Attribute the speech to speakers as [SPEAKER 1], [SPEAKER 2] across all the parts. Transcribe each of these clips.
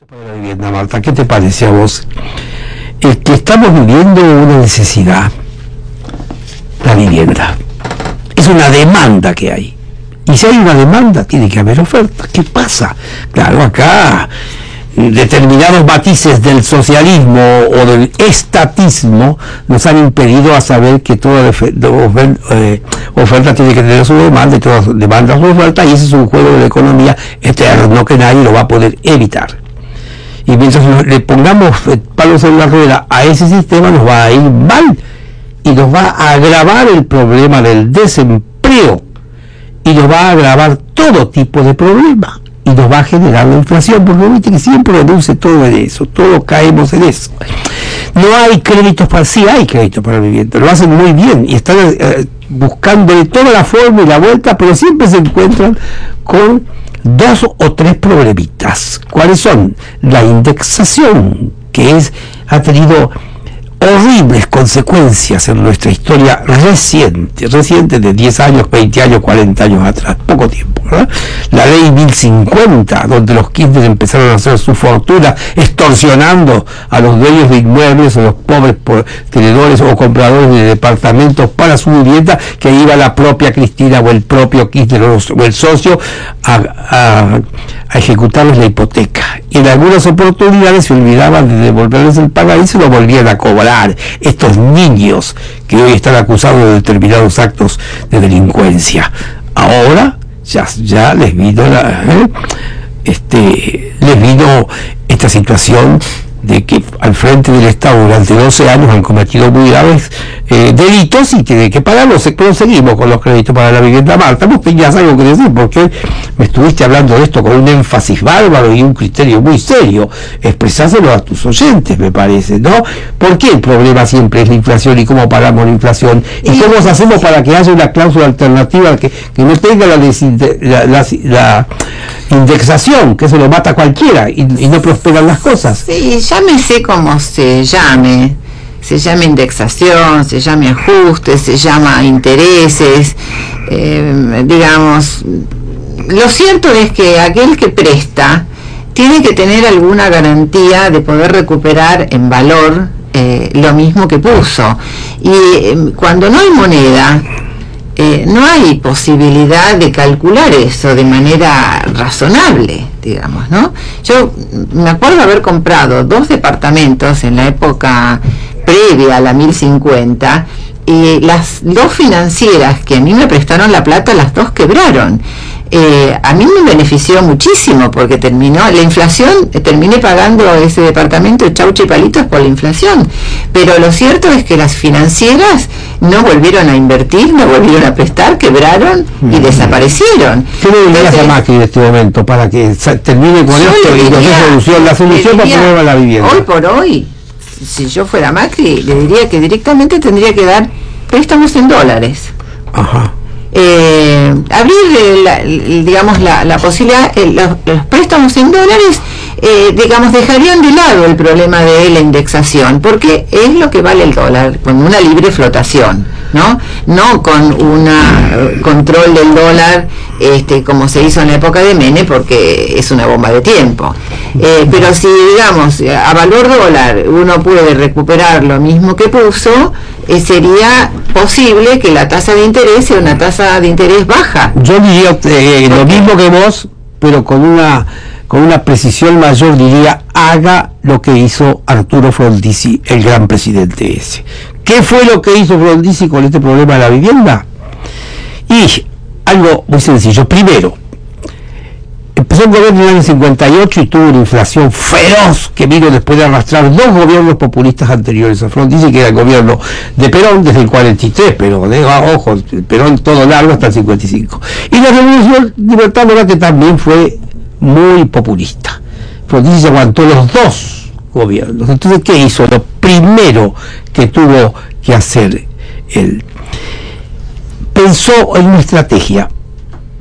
[SPEAKER 1] Para la vivienda, Marta, ¿qué te parece a vos? Que estamos viviendo una necesidad, la vivienda. Es una demanda que hay. Y si hay una demanda, tiene que haber oferta. ¿Qué pasa? Claro, acá determinados matices del socialismo o del estatismo nos han impedido a saber que toda oferta tiene que tener su demanda y toda demanda su oferta, y ese es un juego de la economía eterno que nadie lo va a poder evitar. Y mientras le pongamos palos en la rueda a ese sistema, nos va a ir mal y nos va a agravar el problema del desempleo y nos va a agravar todo tipo de problemas y nos va a generar la inflación, porque viste que siempre reduce todo en eso, todos caemos en eso. No hay créditos para, sí hay créditos para la vivienda, lo hacen muy bien y están buscando toda la forma y la vuelta, pero siempre se encuentran con dos o tres problemitas. ¿Cuáles son? La indexación, que ha tenido horribles consecuencias en nuestra historia reciente de 10 años, 20 años, 40 años atrás, poco tiempo, ¿verdad? La ley 1050, donde los Kirchner empezaron a hacer su fortuna extorsionando a los dueños de inmuebles, a los pobres tenedores o compradores de departamentos para su vivienda, que iba la propia Cristina o el propio Kirchner o el socio a ejecutarles la hipoteca. Y en algunas oportunidades se olvidaban de devolverles el pagar y se lo volvían a cobrar. Estos niños que hoy están acusados de determinados actos de delincuencia, ahora ya les vino les vino esta situación de que al frente del Estado durante 12 años han cometido muy graves delitos y tienen que pagarlos. Pero seguimos con los créditos para la vivienda. Marta, vos tenías algo que decir, porque me estuviste hablando de esto con un énfasis bárbaro y un criterio muy serio. Expresáselo a tus oyentes, me parece, ¿no? ¿Por qué el problema siempre es la inflación y cómo pagamos la inflación? ¿Y cómo hacemos para que haya una cláusula alternativa que no tenga la indexación, que se lo mata a cualquiera y no prosperan las cosas?
[SPEAKER 2] Sí, llámese como se llame indexación, se llame ajuste, se llama intereses, digamos, lo cierto es que aquel que presta tiene que tener alguna garantía de poder recuperar en valor lo mismo que puso, y cuando no hay moneda, no hay posibilidad de calcular eso de manera razonable, digamos, ¿no? Yo me acuerdo haber comprado 2 departamentos en la época previa a la 1050, y las 2 financieras que a mí me prestaron la plata, las 2 quebraron. A mí me benefició muchísimo porque terminó la inflación, terminé pagando ese departamento de chaucha y palitos por la inflación, pero lo cierto es que las financieras no volvieron a invertir, no volvieron a prestar, quebraron y desaparecieron.
[SPEAKER 1] ¿Qué le dirías a Macri en este momento para que termine con esto y nos dé solución? La solución para poner a la vivienda.
[SPEAKER 2] Hoy por hoy, si yo fuera Macri, le diría que directamente tendría que dar préstamos en dólares.
[SPEAKER 1] Ajá.
[SPEAKER 2] Abrir digamos la posibilidad, los préstamos en dólares, digamos, dejarían de lado el problema de la indexación, porque es lo que vale el dólar con una libre flotación, no con una control del dólar como se hizo en la época de Menem, porque es una bomba de tiempo. Pero si, digamos, a valor dólar uno puede recuperar lo mismo que puso, sería posible que la tasa de interés sea una tasa de interés baja.
[SPEAKER 1] Yo diría lo mismo que vos, pero con una precisión mayor. Diría, haga lo que hizo Arturo Frondizi, el gran presidente ese. ¿Qué fue lo que hizo Frondizi con este problema de la vivienda? Y algo muy sencillo. Primero, empezó el gobierno en el año 58 y tuvo una inflación feroz que vino después de arrastrar 2 gobiernos populistas anteriores a Frondizi, que era el gobierno de Perón desde el 43, pero ojo, Perón todo largo hasta el 55. Y la Revolución Libertadora, que también fue muy populista. Frondizi se aguantó los 2 gobiernos. Entonces, ¿qué hizo? Lo primero que tuvo que hacer él, pensó en una estrategia.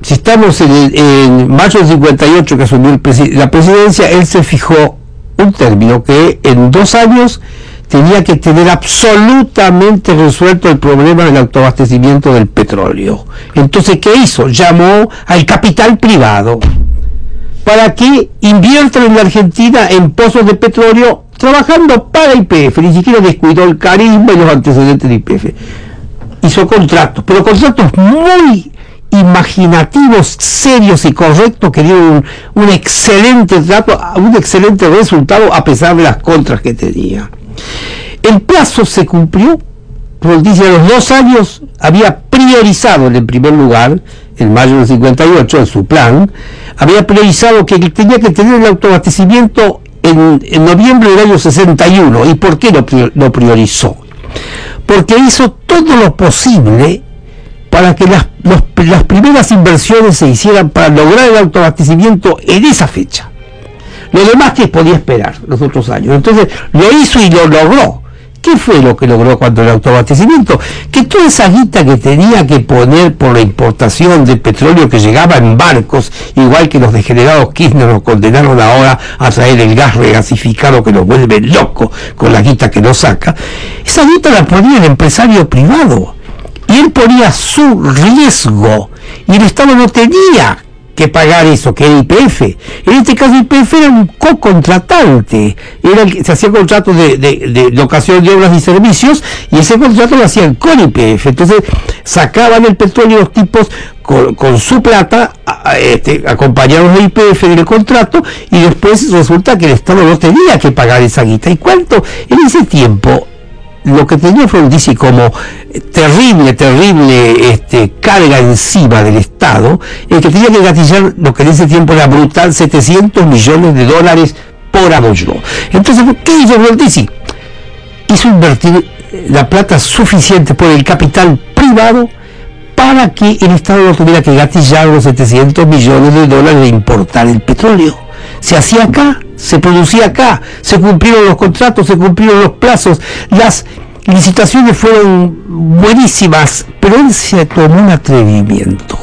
[SPEAKER 1] Si estamos en mayo del 58, que asumió la presidencia, él se fijó un término que en 2 años tenía que tener absolutamente resuelto el problema del autoabastecimiento del petróleo. Entonces, ¿qué hizo? Llamó al capital privado. para que inviertan en la Argentina en pozos de petróleo, trabajando para YPF. Ni siquiera descuidó el carisma y los antecedentes de YPF. Hizo contratos, pero contratos muy imaginativos, serios y correctos, que dieron un excelente trato, un excelente resultado a pesar de las contras que tenía. El plazo se cumplió. Frondizi a los 2 años había priorizado en el primer lugar, en mayo del 58, en su plan, había priorizado que tenía que tener el autoabastecimiento en noviembre del año 61. ¿Y por qué lo priorizó? Porque hizo todo lo posible para que las primeras inversiones se hicieran para lograr el autoabastecimiento en esa fecha. Lo demás que podía esperar los otros años. Entonces lo hizo y lo logró. ¿Qué fue lo que logró cuando el autoabastecimiento? Que toda esa guita que tenía que poner por la importación de petróleo que llegaba en barcos, igual que los degenerados Kirchner nos condenaron ahora a traer el gas regasificado que nos vuelve loco con la guita que nos saca, esa guita la ponía el empresario privado y él ponía su riesgo y el Estado no tenía que pagar eso, que era YPF. En este caso YPF era un co-contratante, se hacía contrato de locación de obras y servicios, y ese contrato lo hacían con YPF. Entonces sacaban el petróleo los tipos con su plata, acompañados de YPF en el contrato, y después resulta que el Estado no tenía que pagar esa guita. ¿Y cuánto? En ese tiempo lo que tenía Frondizi como terrible carga encima del Estado, es que tenía que gatillar lo que en ese tiempo era brutal, $700 millones por año. Entonces, ¿qué hizo Frondizi? Hizo invertir la plata suficiente por el capital privado para que el Estado no tuviera que gatillar los $700 millones de importar el petróleo. Se hacía acá, se producía acá, se cumplieron los contratos, se cumplieron los plazos, las licitaciones fueron buenísimas, pero él se tomó un atrevimiento,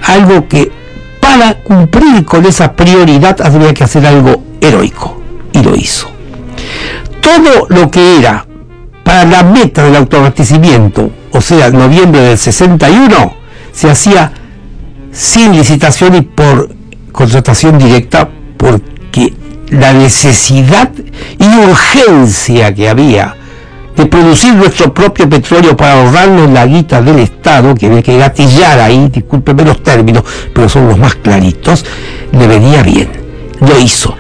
[SPEAKER 1] algo que para cumplir con esa prioridad había que hacer algo heroico, y lo hizo. Todo lo que era para la meta del autoabastecimiento, o sea, noviembre del 61, se hacía sin licitación y por contratación directa, porque la necesidad y urgencia que había de producir nuestro propio petróleo para ahorrarnos la guita del Estado, que había que gatillar ahí, discúlpenme los términos, pero son los más claritos, le venía bien, lo hizo.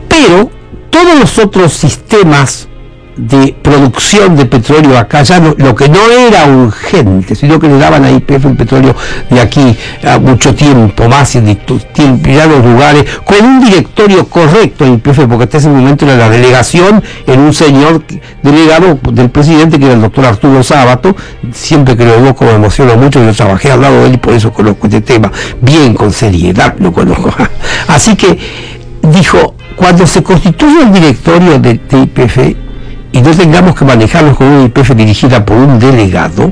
[SPEAKER 1] Pero todos los otros sistemas de producción de petróleo acá, ya no, lo que no era urgente, sino que le daban a YPF el petróleo de aquí a mucho tiempo más, en distintos lugares, con un directorio correcto en YPF, porque hasta ese momento era la delegación en un señor delegado del presidente, que era el doctor Arturo Sábato. Siempre que lo evoco me emociono mucho, yo trabajé al lado de él y por eso conozco este tema, bien con seriedad lo conozco. Así que dijo, cuando se constituyó el directorio de YPF, y no tengamos que manejarlos con una YPF dirigida por un delegado,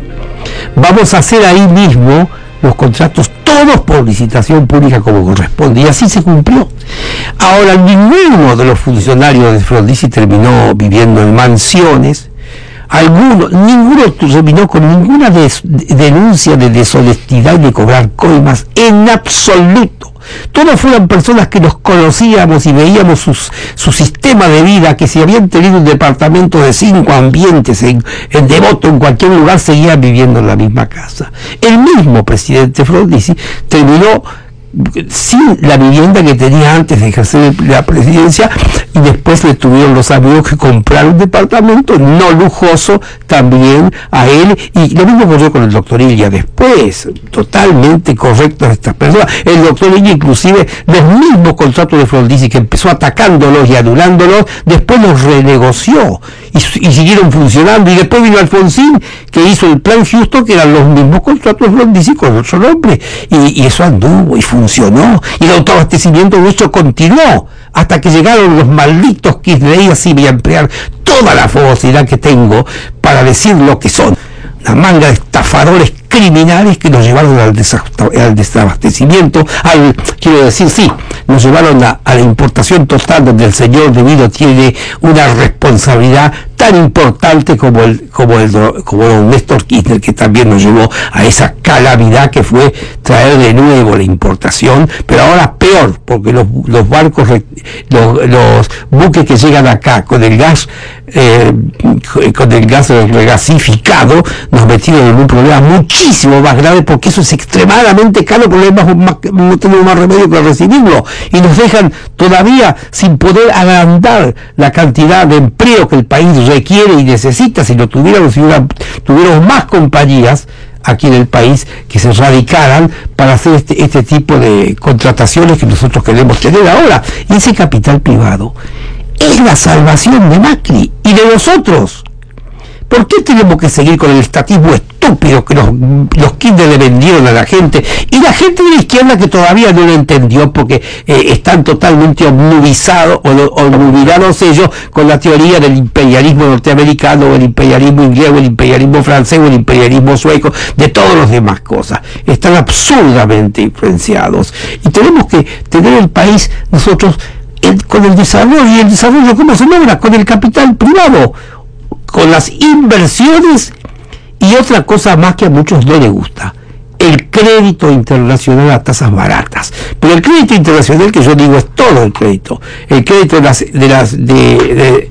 [SPEAKER 1] vamos a hacer ahí mismo los contratos todos por licitación pública como corresponde, y así se cumplió. Ahora, ninguno de los funcionarios de Frondizi terminó viviendo en mansiones, ninguno terminó con ninguna denuncia de deshonestidad y de cobrar coimas, en absoluto. Todos fueron personas que nos conocíamos y veíamos su sistema de vida, que si habían tenido un departamento de 5 ambientes en Devoto, en cualquier lugar, seguían viviendo en la misma casa. El mismo presidente Frondizi terminó sin la vivienda que tenía antes de ejercer la presidencia, y después le tuvieron los amigos que comprar un departamento no lujoso también a él, y lo mismo ocurrió con el doctor Illa después. Totalmente correctas estas personas. El doctor Illa, inclusive, los mismos contratos de Frondizi, que empezó atacándolos y anulándolos, después los renegoció y siguieron funcionando, y después vino Alfonsín, que hizo el plan Houston, que eran los mismos contratos de Frondizi con otro nombre, y eso anduvo y funcionó, y el autoabastecimiento nuestro continuó hasta que llegaron los malditos Kirchner. Y así voy a emplear toda la fogosidad que tengo para decir lo que son: una manga de estafadores criminales que nos llevaron al desabastecimiento, quiero decir, sí, nos llevaron a la importación total, donde el señor De Vito tiene una responsabilidad tan importante como don Néstor Kirchner, que también nos llevó a esa calamidad que fue traer de nuevo la importación, pero ahora peor, porque los barcos, los buques que llegan acá con el gas regasificado, nos metieron en un problema muchísimo más grave, porque eso es extremadamente caro, porque no tenemos más remedio que recibirlo, y nos dejan todavía sin poder agrandar la cantidad de empleo que el país requiere y necesita. Si lo tuviéramos, si tuviéramos más compañías aquí en el país que se radicaran para hacer este tipo de contrataciones que nosotros queremos tener ahora. Y ese capital privado es la salvación de Macri y de nosotros. ¿Por qué tenemos que seguir con el estatismo estúpido que los Kirchner le vendieron a la gente? Y la gente de la izquierda que todavía no lo entendió, porque están totalmente obnubilados ellos con la teoría del imperialismo norteamericano, o el imperialismo inglés, o el imperialismo francés, o el imperialismo sueco, de todas las demás cosas. Están absurdamente influenciados. Y tenemos que tener el país nosotros con el desarrollo. ¿Y el desarrollo cómo se logra? Con el capital privado, con las inversiones, y otra cosa más que a muchos no les gusta: el crédito internacional a tasas baratas. Pero el crédito internacional, que yo digo, es todo el crédito de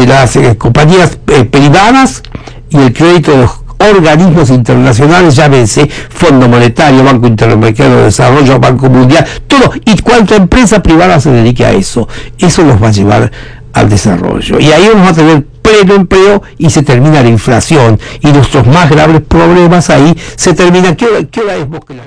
[SPEAKER 1] las compañías privadas, y el crédito de los organismos internacionales, llámense Fondo Monetario, Banco Interamericano de Desarrollo, Banco Mundial, todo, y cuanta empresa privada se dedique a eso nos va a llevar al desarrollo, y ahí vamos a tener pleno empleo, y se termina la inflación y nuestros más graves problemas ahí se terminan. ¿Qué hora es vos que la